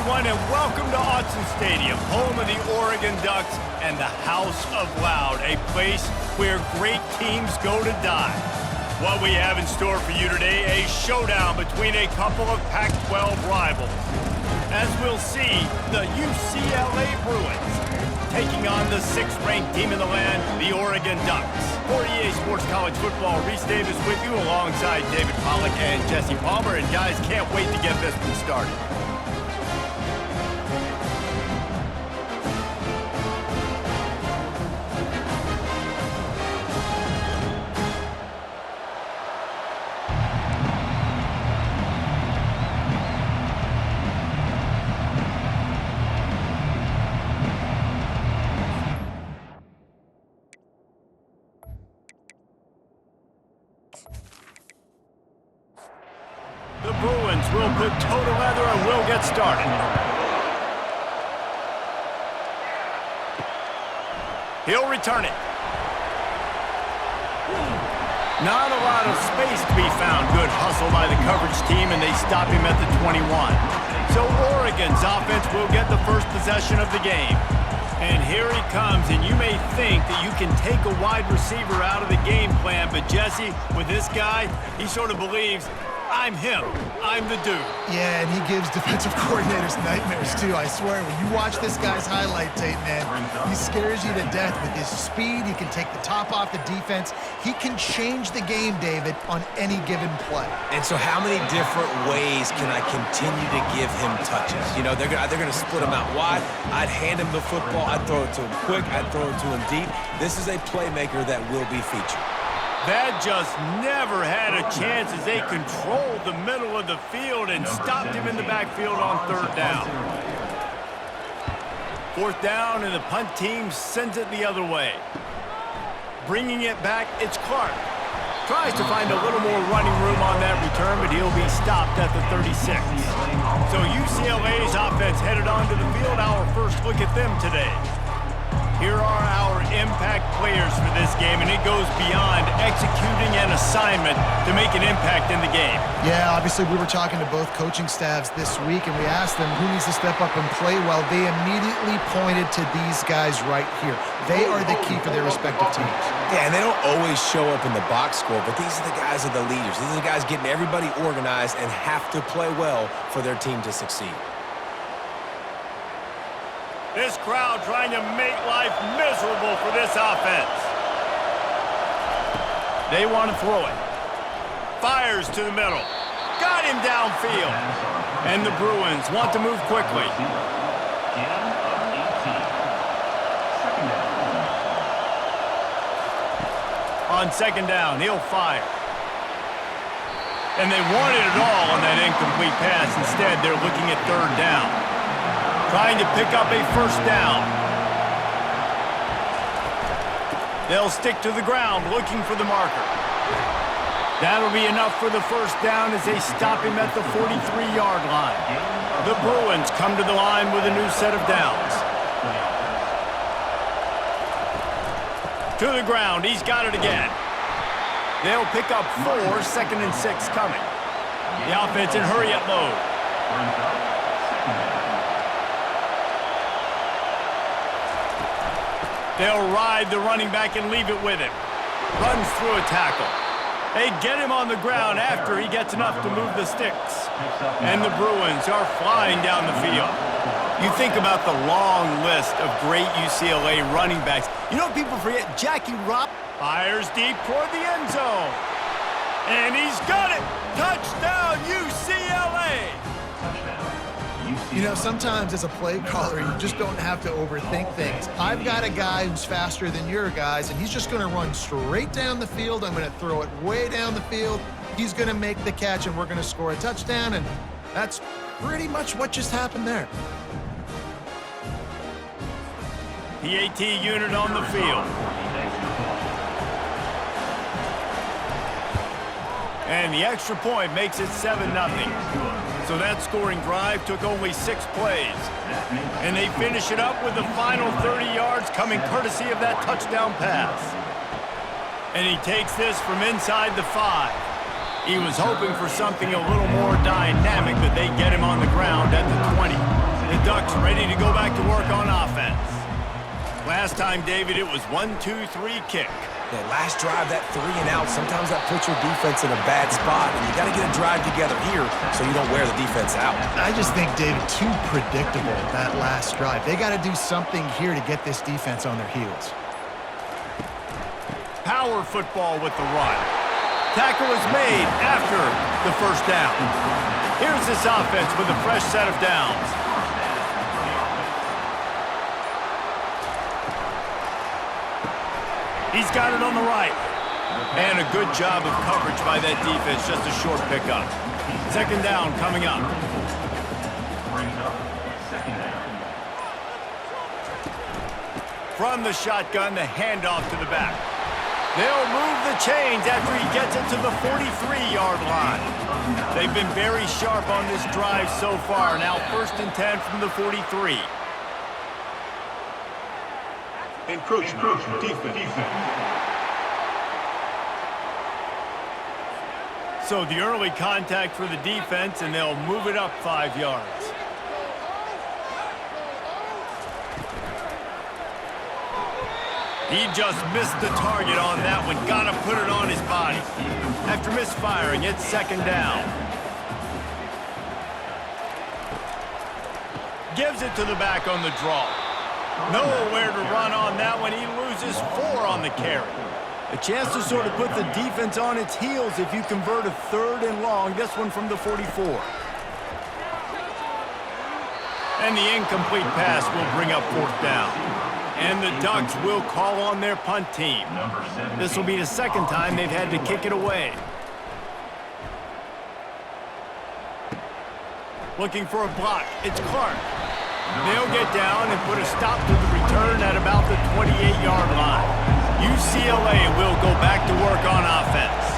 everyone, and welcome to Autzen Stadium, home of the Oregon Ducks and the House of Loud, a place where great teams go to die. What we have in store for you today, a showdown between a couple of Pac-12 rivals. As we'll see, the UCLA Bruins taking on the 6th-ranked team in the land, the Oregon Ducks. For EA Sports College Football, Reese Davis with you alongside David Pollack and Jesse Palmer. And guys, can't wait to get this one started. The Bruins will put toe to leather and will get started. He'll return it. Not a lot of space to be found. Good hustle by the coverage team, and they stop him at the 21. So Oregon's offense will get the first possession of the game. And here he comes, and you may think that you can take a wide receiver out of the game plan, but Jesse, with this guy, he sort of believes, I'm him. I'm the dude. Yeah, and he gives defensive coordinators nightmares, too. I swear, when you watch this guy's highlight tape, man, he scares you to death with his speed. He can take the top off the defense. He can change the game, David, on any given play. And so how many different ways can I continue to give him touches? You know, they're going to split him out wide. I'd hand him the football. I'd throw it to him quick. I'd throw it to him deep. This is a playmaker that will be featured. That just never had a chance as they controlled the middle of the field and stopped him in the backfield on 3rd down. 4th down, and the punt team sends it the other way. Bringing it back, it's Clark. Tries to find a little more running room on that return, but he'll be stopped at the 36. So UCLA's offense headed onto the field. Our first look at them today. Here are our impact players for this game, and it goes beyond executing an assignment to make an impact in the game. Yeah, obviously we were talking to both coaching staffs this week, and we asked them who needs to step up and play well. They immediately pointed to these guys right here. They are the key for their respective teams. Yeah, and they don't always show up in the box score, but these are the guys that are the leaders. These are the guys getting everybody organized and have to play well for their team to succeed. This crowd trying to make life miserable for this offense. They want to throw it. Fires to the middle. Got him downfield. And the Bruins want to move quickly. On 2nd down, he'll fire. And they wanted it all on that incomplete pass. Instead, they're looking at 3rd down. Trying to pick up a 1st down. They'll stick to the ground looking for the marker. That'll be enough for the 1st down as they stop him at the 43-yard line. The Bruins come to the line with a new set of downs. To the ground, he's got it again. They'll pick up 4, 2nd and 6 coming. The offense in hurry-up mode. They'll ride the running back and leave it with him. Runs through a tackle. They get him on the ground after he gets enough to move the sticks. And the Bruins are flying down the field. You think about the long list of great UCLA running backs. You know what people forget? Jackie Robb fires deep toward the end zone. And he's got it! Touchdown, UCLA! You know, sometimes as a play caller, you just don't have to overthink things. I've got a guy who's faster than your guys, and he's just going to run straight down the field. I'm going to throw it way down the field. He's going to make the catch, and we're going to score a touchdown, and that's pretty much what just happened there. PAT unit on the field. And the extra point makes it 7-0. So that scoring drive took only 6 plays. And they finish it up with the final 30 yards coming courtesy of that touchdown pass. And he takes this from inside the 5. He was hoping for something a little more dynamic, but they get him on the ground at the 20. The Ducks ready to go back to work on offense. Last time, David, it was 1-2-3 kick. That last drive, that 3 and out, sometimes that puts your defense in a bad spot, and you got to get a drive together here so you don't wear the defense out. I just think, David, too predictable, that last drive. They got to do something here to get this defense on their heels. Power football with the run. Tackle is made after the first down. Here's this offense with a fresh set of downs. He's got it on the right. And a good job of coverage by that defense, just a short pickup. Second down coming up. From the shotgun, the handoff to the back. They'll move the chains after he gets it to the 43-yard line. They've been very sharp on this drive so far. Now 1st and 10 from the 43. Encroachment. Defense. So the early contact for the defense, and they'll move it up 5 yards. He just missed the target on that one. Got to put it on his body. After misfiring, it's second down. Gives it to the back on the draw. Nowhere to run on that one. He loses 4 on the carry. A chance to sort of put the defense on its heels if you convert a 3rd and long. This one from the 44. And the incomplete pass will bring up 4th down. And the Ducks will call on their punt team. This will be the second time they've had to kick it away. Looking for a block. It's Clark. They'll get down and put a stop to the return at about the 28-yard line. UCLA will go back to work on offense.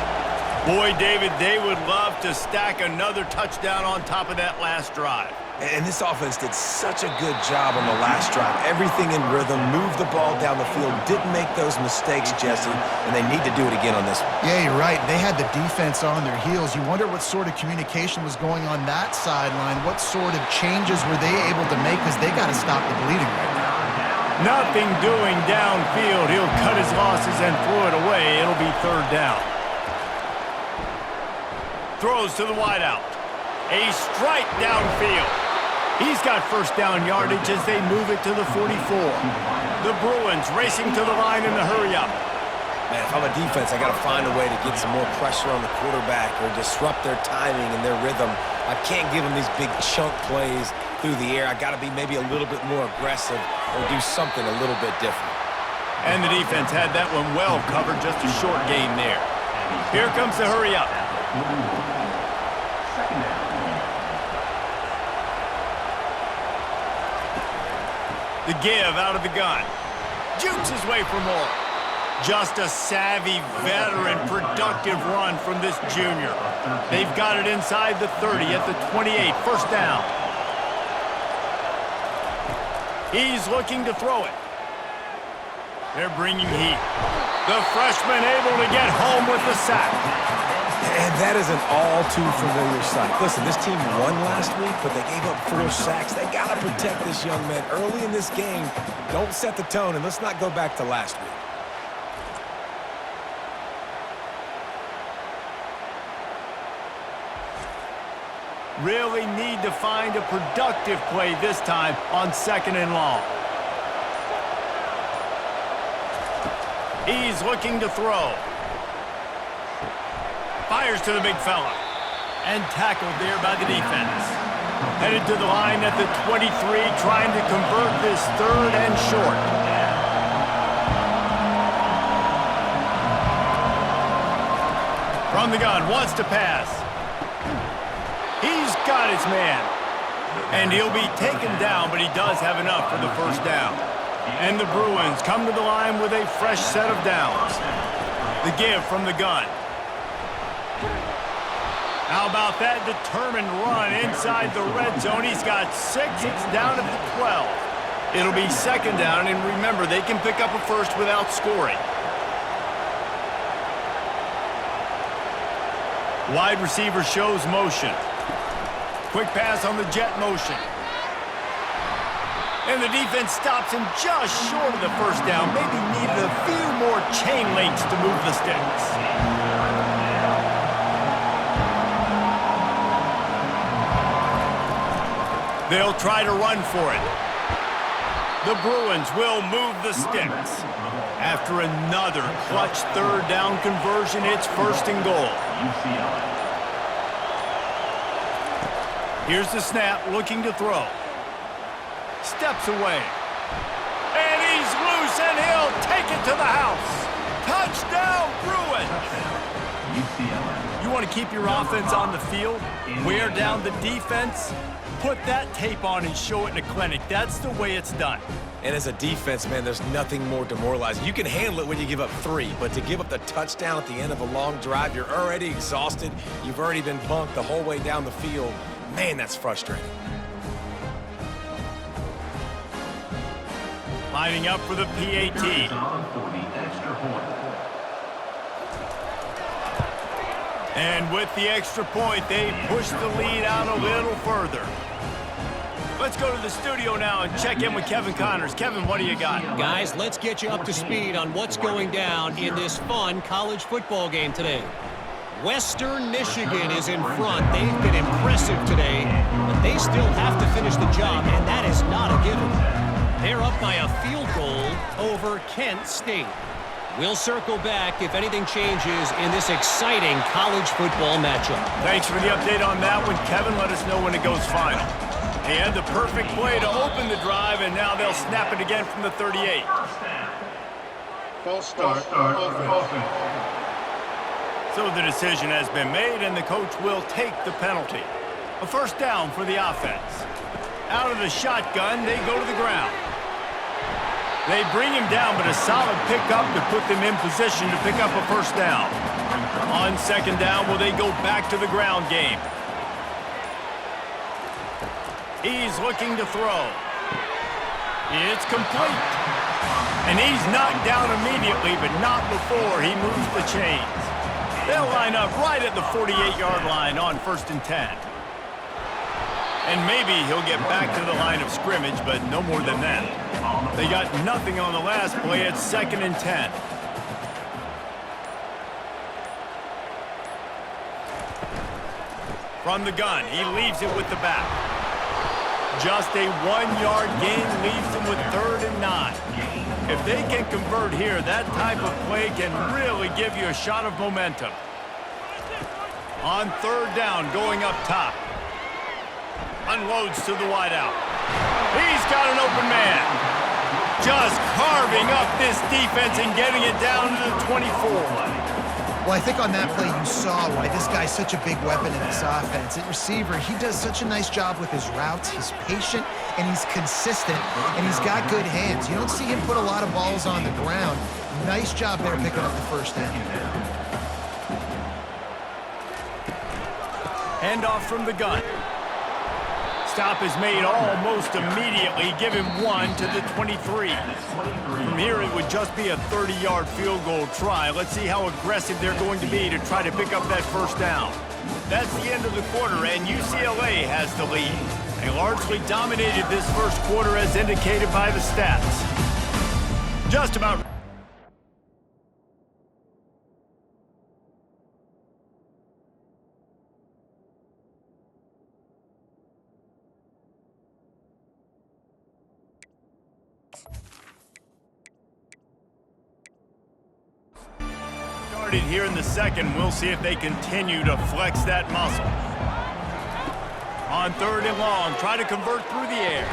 Boy, David, they would love to stack another touchdown on top of that last drive. And this offense did such a good job on the last drive. Everything in rhythm, moved the ball down the field, didn't make those mistakes, Jesse, and they need to do it again on this one. Yeah, you're right. They had the defense on their heels. You wonder what sort of communication was going on that sideline. What sort of changes were they able to make, because they got to stop the bleeding right now. Nothing doing downfield. He'll cut his losses and throw it away. It'll be 3rd down. Throws to the wideout. A strike downfield. He's got 1st down yardage as they move it to the 44. The Bruins racing to the line in the hurry-up. Man, if I'm a defense, I got to find a way to get some more pressure on the quarterback or disrupt their timing and their rhythm. I can't give them these big chunk plays through the air. I got to be maybe a little bit more aggressive or do something a little bit different. And the defense had that one well covered, just a short gain there. Here comes the hurry-up. The give out of the gun. Jukes his way for more. Just a savvy, veteran, productive run from this junior. They've got it inside the 30 at the 28. 1st down. He's looking to throw it. They're bringing heat. The freshman able to get home with the sack. And that is an all-too-familiar sight. Listen, this team won last week, but they gave up 4 sacks. They got to protect this young man early in this game. Don't set the tone, and let's not go back to last week. Really need to find a productive play this time on 2nd and long. He's looking to throw. Fires to the big fella. And tackled there by the defense. Headed to the line at the 23, trying to convert this 3rd and short. From the gun, wants to pass. He's got his man. And he'll be taken down, but he does have enough for the 1st down. And the Bruins come to the line with a fresh set of downs. The give from the gun. How about that determined run inside the red zone? He's got 6. It's down at the 12. It'll be 2nd down, and remember, they can pick up a 1st without scoring. Wide receiver shows motion. Quick pass on the jet motion. And the defense stops him just short of the first down. Maybe needed a few more chain links to move the sticks. They'll try to run for it. The Bruins will move the sticks. After another clutch third down conversion, it's 1st and goal. Here's the snap, looking to throw. Steps away. And he's loose, and he'll take it to the house. Touchdown, Bruins! You want to keep your offense on the field? Wear down the defense? Put that tape on and show it in a clinic. That's the way it's done. And as a defense, man, there's nothing more demoralizing. You can handle it when you give up 3, but to give up the touchdown at the end of a long drive, you're already exhausted. You've already been punked the whole way down the field. Man, that's frustrating. Lining up for the PAT. And with the extra point, they push the lead out a little further. Let's go to the studio now and check in with Kevin Connors. Kevin, what do you got? Guys, let's get you up to speed on what's going down in this fun college football game today. Western Michigan is in front. They've been impressive today, but they still have to finish the job, and that is not a given. They're up by a field goal over Kent State. We'll circle back if anything changes in this exciting college football matchup. Thanks for the update on that one, Kevin. Let us know when it goes final. They had the perfect play to open the drive, and now they'll snap it again from the 38. False start. Offense. So the decision has been made, and the coach will take the penalty. A 1st down for the offense. Out of the shotgun, they go to the ground. They bring him down, but a solid pickup to put them in position to pick up a 1st down. On 2nd down, will they go back to the ground game? He's looking to throw. It's complete. And he's knocked down immediately, but not before he moves the chains. They'll line up right at the 48-yard line on 1st and 10. And maybe he'll get back to the line of scrimmage, but no more than that. They got nothing on the last play. It's 2nd and 10. From the gun, he leaves it with the back. Just a 1-yard gain leaves them with 3rd and 9. If they can convert here, that type of play can really give you a shot of momentum. On 3rd down, going up top. Unloads to the wideout. He's got an open man. Just carving up this defense and getting it down to the 24. Well, I think on that play you saw why this guy's such a big weapon in this offense. At receiver, he does such a nice job with his routes. He's patient, and he's consistent, and he's got good hands. You don't see him put a lot of balls on the ground. Nice job there picking up the 1st down. Handoff from the gun. Stop is made almost immediately. Give him 1 to the 23. From here, it would just be a 30-yard field goal try. Let's see how aggressive they're going to be to try to pick up that 1st down. That's the end of the quarter, and UCLA has the lead. They largely dominated this 1st quarter as indicated by the stats. Just about... here in the 2nd. We'll see if they continue to flex that muscle. On 3rd and long, try to convert through the air.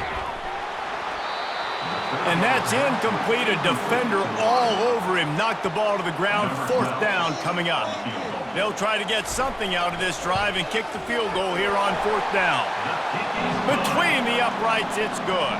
And that's incomplete. A defender all over him. Knocked the ball to the ground. 4th down coming up. They'll try to get something out of this drive and kick the field goal here on 4th down. Between the uprights, it's good.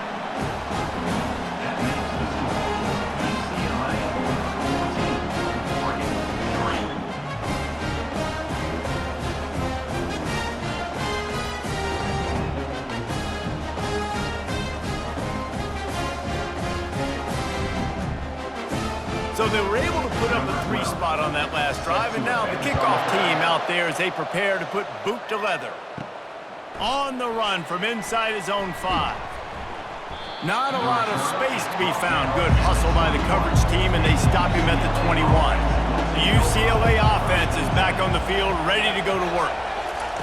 So they were able to put up a 3 spot on that last drive, and now the kickoff team out there as they prepare to put boot to leather. On the run from inside his own 5. Not a lot of space to be found. Good hustle by the coverage team, and they stop him at the 21. The UCLA offense is back on the field, ready to go to work.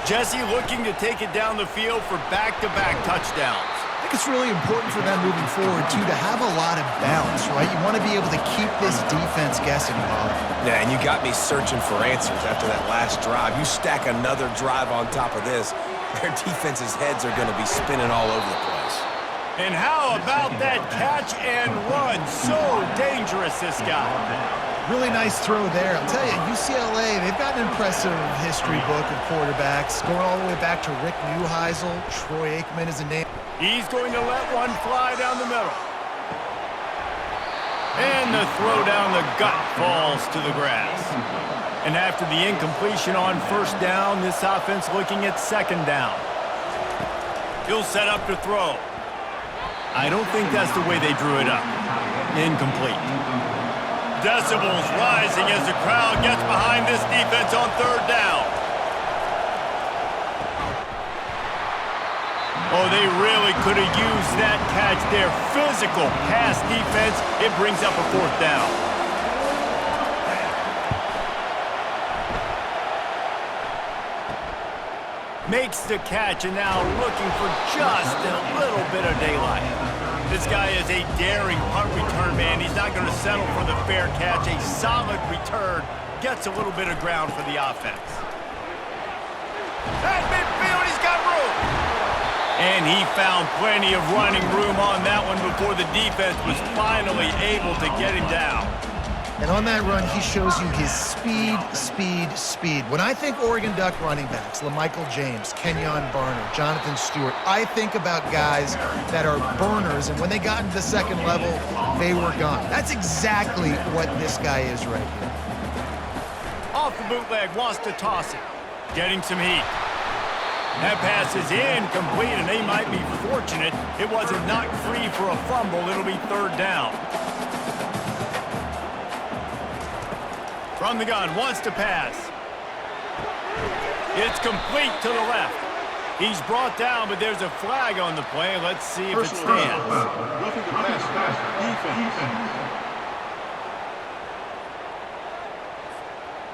Jesse looking to take it down the field for back-to-back touchdowns. I think it's really important for them moving forward, too, to have a lot of balance, right? You want to be able to keep this defense guessing, Bob. Yeah, and you got me searching for answers after that last drive. You stack another drive on top of this, their defense's heads are going to be spinning all over the place. And how about that catch and run? So dangerous, this guy. Really nice throw there. I'll tell you, UCLA, they've got an impressive history book of quarterbacks, going all the way back to Rick Neuheisel. Troy Aikman is a name. He's going to let one fly down the middle. And the throw down the gut falls to the grass. And after the incompletion on first down, this offense looking at second down. He'll set up to throw. I don't think that's the way they drew it up. Incomplete. Decibels rising as the crowd gets behind this defense on third down. Oh, they really could have used that catch there. Physical pass defense. It brings up a fourth down. Makes the catch and now looking for just a little bit of daylight. This guy is a daring punt return man. He's not going to settle for the fair catch. A solid return gets a little bit of ground for the offense. At midfield, he's got room. And he found plenty of running room on that one before the defense was finally able to get him down. And on that run, he shows you his speed, speed, speed. When I think Oregon Duck running backs, LaMichael James, Kenyon Barner, Jonathan Stewart, I think about guys that are burners, and when they got into the second level, they were gone. That's exactly what this guy is right here. Off the bootleg, wants to toss it. Getting some heat. That pass is incomplete, and they might be fortunate it wasn't knocked free for a fumble. It'll be third down. From the gun, wants to pass. It's complete to the left. He's brought down, but there's a flag on the play. Let's see if it stands.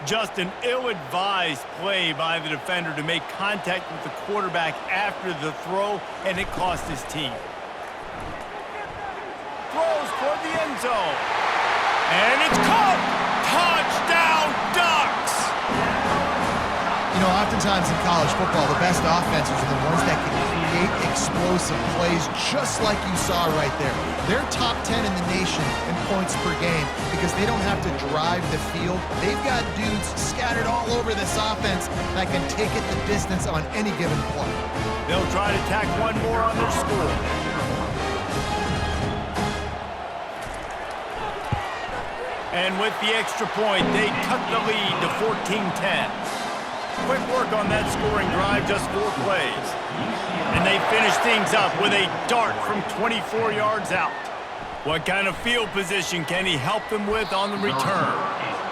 Just an ill-advised play by the defender to make contact with the quarterback after the throw, and it cost his team. Throws toward the end zone. And it's caught! Touchdown, Ducks! You know, oftentimes in college football, the best offenses are the ones that can create explosive plays just like you saw right there. They're top 10 in the nation in points per game because they don't have to drive the field. They've got dudes scattered all over this offense that can take it the distance on any given play. They'll try to tack one more on their score. And with the extra point, they cut the lead to 14-10. Quick work on that scoring drive, just 4 plays. And they finish things up with a dart from 24 yards out. What kind of field position can he help them with on the return?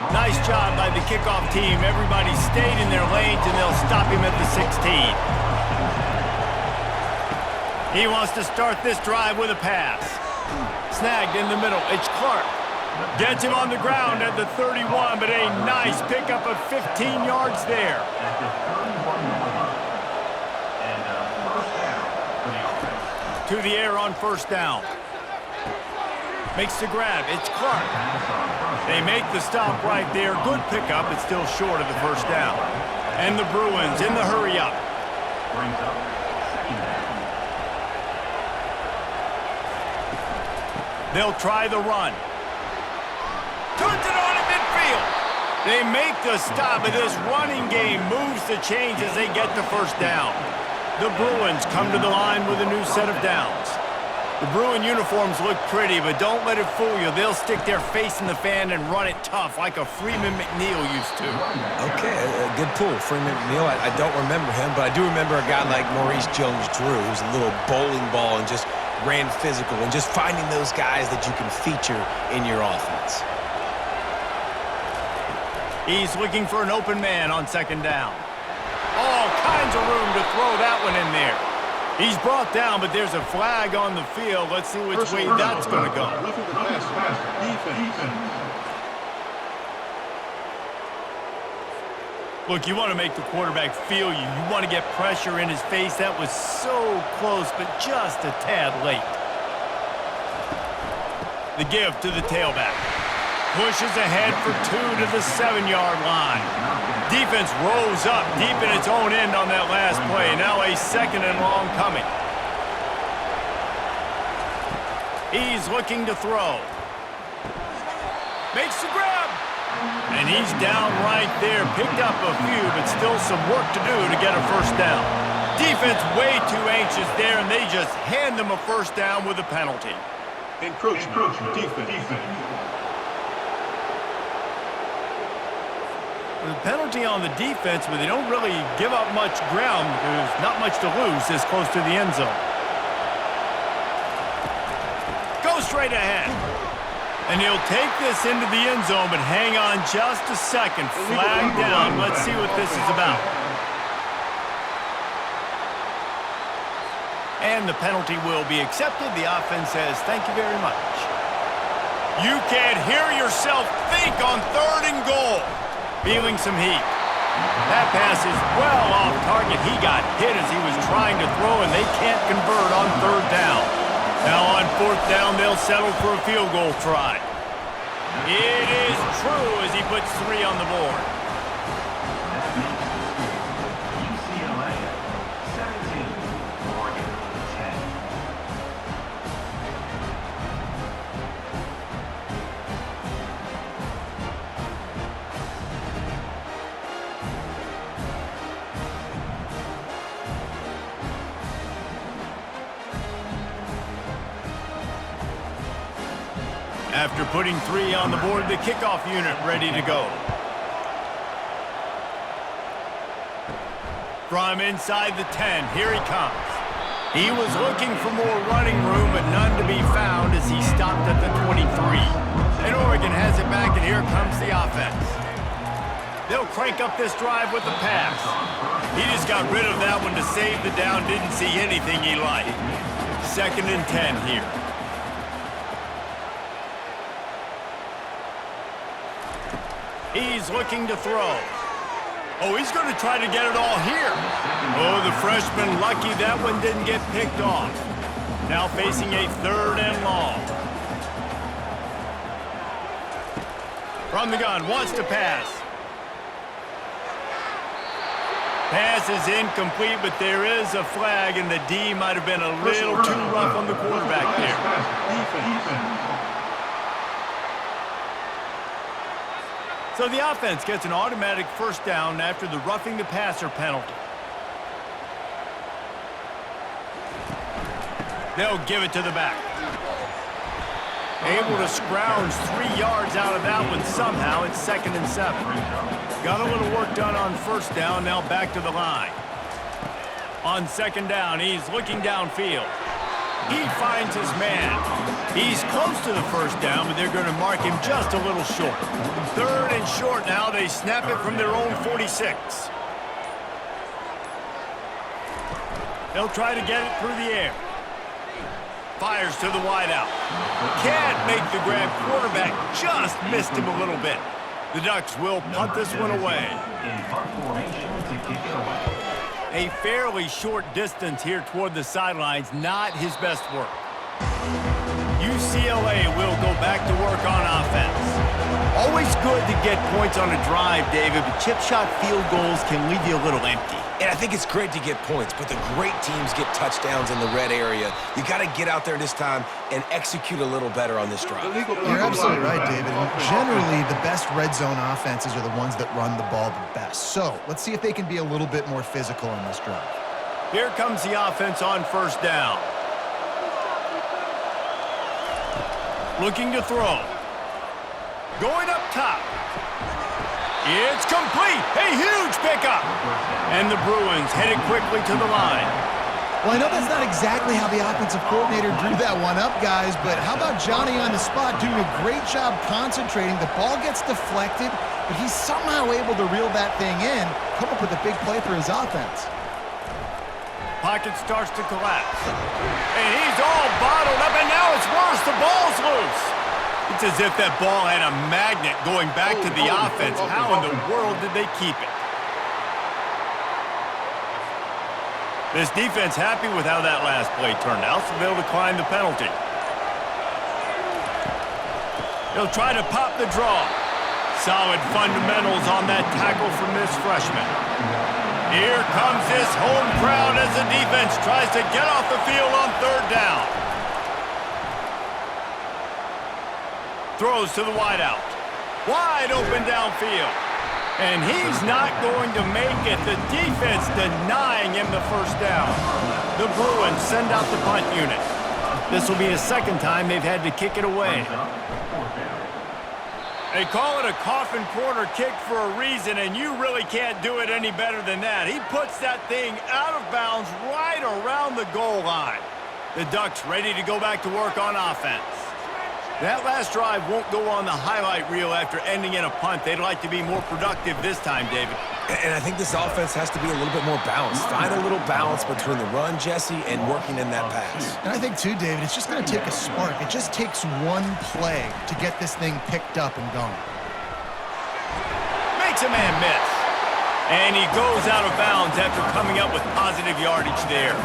Nice job by the kickoff team. Everybody stayed in their lanes, and they'll stop him at the 16. He wants to start this drive with a pass. Snagged in the middle. It's Clark. Gets him on the ground at the 31, but a nice pickup of 15 yards there. To the air on first down. Makes the grab. It's Clark. They make the stop right there. Good pickup. It's still short of the first down. And the Bruins in the hurry up. They'll try the run. Turns it on at midfield. They make the stop, and this running game moves the chains as they get the first down. The Bruins come to the line with a new set of downs. The Bruin uniforms look pretty, but don't let it fool you. They'll stick their face in the fan and run it tough like a Freeman McNeil used to. Okay, a good pull. Freeman McNeil, I don't remember him, but I do remember a guy like Maurice Jones-Drew, who's a little bowling ball and just ran physical, and just finding those guys that you can feature in your offense. He's looking for an open man on second down. All kinds of room to throw that one in there. He's brought down, but there's a flag on the field. Let's see which way that's going to go. Look, you want to make the quarterback feel you. You want to get pressure in his face. That was so close, but just a tad late. The give to the tailback. Pushes ahead for 2 to the 7-yard line. Defense rose up deep in its own end on that last play. Now a 2nd and long coming. He's looking to throw. Makes the grab. And he's down right there. Picked up a few, but still some work to do to get a first down. Defense way too anxious there, and they just hand them a first down with a penalty. Encroachment. Defense. The penalty on the defense, but they don't really give up much ground. There's not much to lose this close to the end zone. Go straight ahead. And he'll take this into the end zone, but hang on just a second. Flag down. Let's see what this is about. And the penalty will be accepted. The offense says, thank you very much. You can't hear yourself think on 3rd and goal. Feeling some heat. That pass is well off target. He got hit as he was trying to throw, and they can't convert on 3rd down. Now on 4th down, they'll settle for a field goal try. It is true as he puts 3 on the board. UCLA 17, Oregon 10. After putting 3 on the board, the kickoff unit ready to go. From inside the 10, here he comes. He was looking for more running room, but none to be found as he stopped at the 23. And Oregon has it back, and here comes the offense. They'll crank up this drive with the pass. He just got rid of that one to save the down, didn't see anything he liked. 2nd and 10 here. He's looking to throw. Oh, he's going to try to get it all here. Oh, the freshman lucky that one didn't get picked off. Now facing a 3rd and long. From the gun, wants to pass. Pass is incomplete, but there is a flag, and the D might have been a little too rough on the quarterback there. So the offense gets an automatic first down after the roughing the passer penalty. They'll give it to the back. Able to scrounge 3 yards out of that one somehow. It's 2nd and 7. Got a little work done on first down, now back to the line. On 2nd down, he's looking downfield. He finds his man. He's close to the first down, but they're going to mark him just a little short. 3rd and short now. They snap it from their own 46. They'll try to get it through the air. Fires to the wideout. Can't make the grab. Quarterback just missed him a little bit. The Ducks will punt this one away. In punt formation to kick it away. A fairly short distance here toward the sidelines. Not his best work. UCLA will go back to work on offense. Always good to get points on a drive, David, but chip shot field goals can leave you a little empty. And I think it's great to get points, but the great teams get touchdowns in the red area. You got to get out there this time and execute a little better on this drive. You're absolutely right, David. And generally, the best red zone offenses are the ones that run the ball the best. So let's see if they can be a little bit more physical on this drive. Here comes the offense on first down. Looking to throw. Going up top. It's complete. A huge pickup. And the Bruins headed quickly to the line. Well, I know that's not exactly how the offensive coordinator drew that one up, guys, but how about Johnny on the spot doing a great job concentrating? The ball gets deflected, but he's somehow able to reel that thing in, come up with a big play for his offense. Pocket starts to collapse. And he's all bottled up, and now it's worse. The ball's loose. It's as if that ball had a magnet going back to the offense. How in the world did they keep it? This defense happy with how that last play turned out, so they'll decline the penalty. He'll try to pop the draw. Solid fundamentals on that tackle from this freshman. Here comes this home crowd as the defense tries to get off the field on third down. Throws to the wideout. Wide open downfield. And he's not going to make it. The defense denying him the first down. The Bruins send out the punt unit. This will be the second time they've had to kick it away. They call it a coffin corner kick for a reason, and you really can't do it any better than that. He puts that thing out of bounds right around the goal line. The Ducks ready to go back to work on offense. That last drive won't go on the highlight reel after ending in a punt. They'd like to be more productive this time, David. And I think this offense has to be a little bit more balanced. Find a little balance between the run, Jesse, and working in that pass. And I think, too, David, it's just going to take a spark. It just takes one play to get this thing picked up and going. Makes a man miss. And he goes out of bounds after coming up with positive yardage there.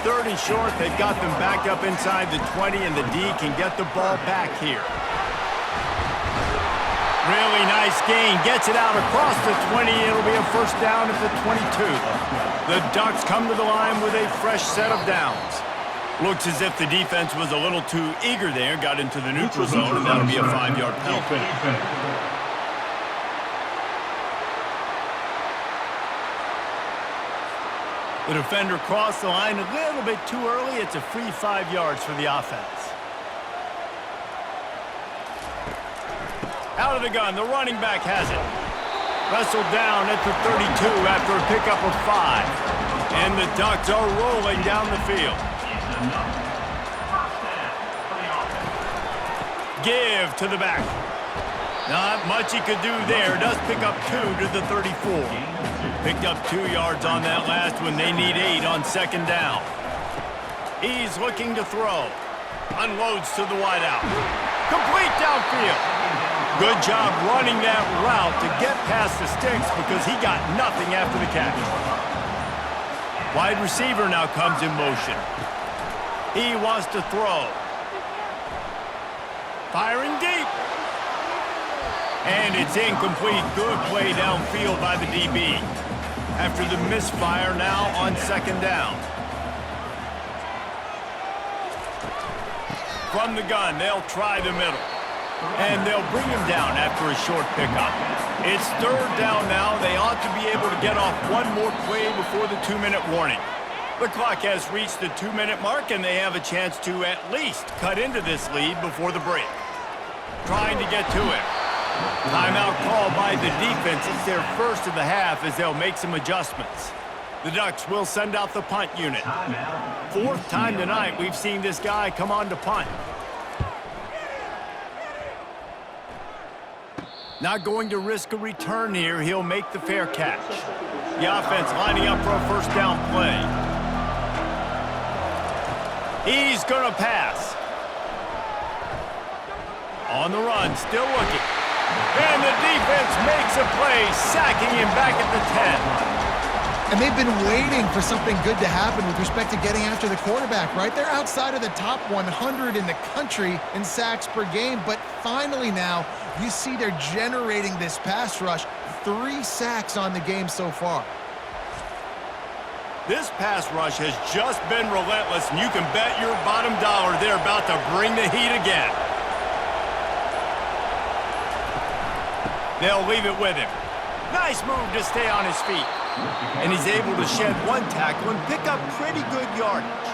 Third and short, they've got them back up inside the 20, and the D can get the ball back here. Really nice gain. Gets it out across the 20. It'll be a first down at the 22. The Ducks come to the line with a fresh set of downs. Looks as if the defense was a little too eager there. Got into the neutral zone, and that'll be a 5-yard penalty. The defender crossed the line a little bit too early. It's a free 5 yards for the offense. Out of the gun, the running back has it. Wrestled down at the 32 after a pickup of 5. And the Ducks are rolling down the field. Give to the back. Not much he could do there. Does pick up 2 to the 34. Picked up 2 yards on that last one. They need 8 on second down. He's looking to throw. Unloads to the wideout. Complete downfield. Good job running that route to get past the sticks because he got nothing after the catch. Wide receiver now comes in motion. He wants to throw. Firing deep. And it's incomplete. Good play downfield by the DB. After the misfire now on second down. From the gun, they'll try the middle. And they'll bring him down after a short pickup. It's third down now. They ought to be able to get off one more play before the 2-minute warning. The clock has reached the 2-minute mark, and they have a chance to at least cut into this lead before the break. Trying to get to it. Timeout call by the defense. It's their first of the half as they'll make some adjustments. The Ducks will send out the punt unit. Fourth time tonight we've seen this guy come on to punt. Not going to risk a return here. He'll make the fair catch. The offense lining up for a first down play. He's going to pass. On the run, still looking. And the defense makes a play, sacking him back at the 10. And they've been waiting for something good to happen with respect to getting after the quarterback, right? They're outside of the top 100 in the country in sacks per game, but finally now you see they're generating this pass rush. 3 sacks on the game so far. This pass rush has just been relentless, and you can bet your bottom dollar they're about to bring the heat again. They'll leave it with him. Nice move to stay on his feet. And he's able to shed 1 tackle and pick up pretty good yardage.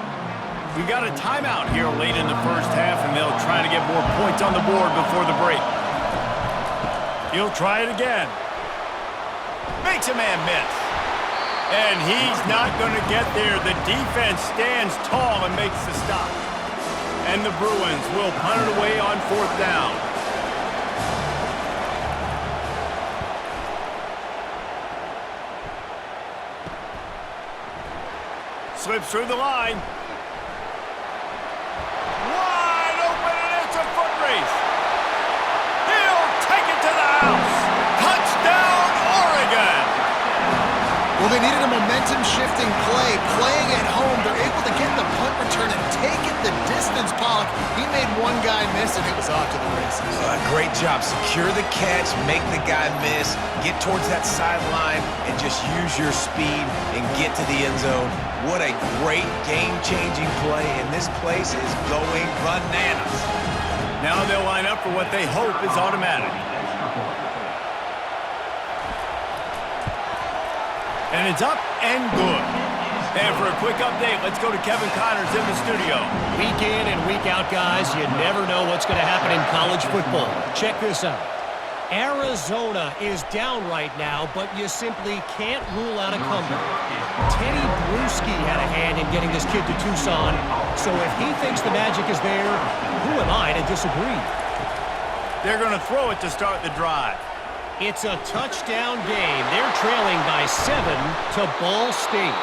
We got a timeout here late in the first half, and they'll try to get more points on the board before the break. He'll try it again. Makes a man miss. And he's not going to get there. The defense stands tall and makes the stop. And the Bruins will punt it away on 4th down. Slips through the line. Wide open, and it's a foot race. He'll take it to the house. Touchdown, Oregon. Well, they needed a momentum-shifting play. Playing at home, they're able to get the punt return and take it the distance. Pollock, he made one guy miss, and it was off to the races. Great job. Secure the catch, make the guy miss, get towards that sideline, and just use your speed and get to the end zone. What a great game-changing play, and this place is going bananas. Now they'll line up for what they hope is automatic. And it's up and good. And for a quick update, let's go to Kevin Connors in the studio. Week in and week out, guys, you never know what's going to happen in college football. Check this out. Arizona is down right now, but you simply can't rule out a comeback. Teddy Bruschi had a hand in getting this kid to Tucson, so if he thinks the magic is there, who am I to disagree? They're going to throw it to start the drive. It's a touchdown game. They're trailing by 7 to Ball State.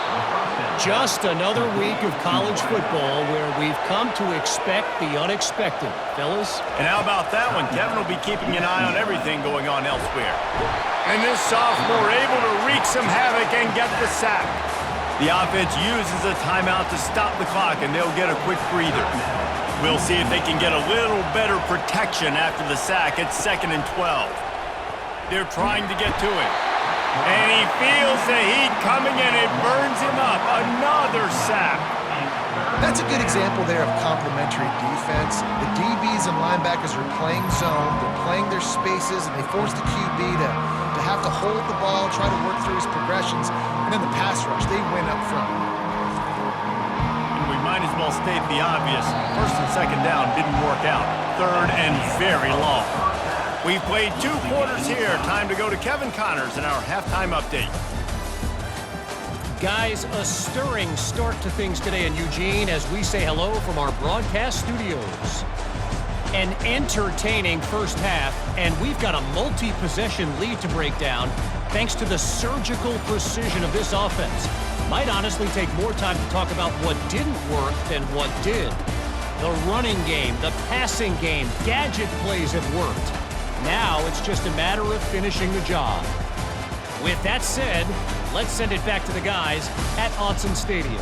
Just another week of college football where we've come to expect the unexpected, fellas. And how about that one? Kevin will be keeping an eye on everything going on elsewhere. And this sophomore able to wreak some havoc and get the sack. The offense uses a timeout to stop the clock, and they'll get a quick breather. We'll see if they can get a little better protection after the sack. It's 2nd and 12. They're trying to get to it. And he feels the heat coming, and it burns him up. Another sack. That's a good example there of complementary defense. The DBs and linebackers are playing zone, they're playing their spaces, and they force the QB to have to hold the ball, try to work through his progressions, and then the pass rush, they win up front. And we might as well state the obvious. 1st and 2nd down didn't work out. 3rd and very long. We've played 2 quarters here. Time to go to Kevin Connors in our halftime update. Guys, a stirring start to things today in Eugene as we say hello from our broadcast studios. An entertaining first half, and we've got a multi-possession lead to break down thanks to the surgical precision of this offense. Might honestly take more time to talk about what didn't work than what did. The running game, the passing game, gadget plays have worked. Now it's just a matter of finishing the job. With that said, let's send it back to the guys at Autzen Stadium.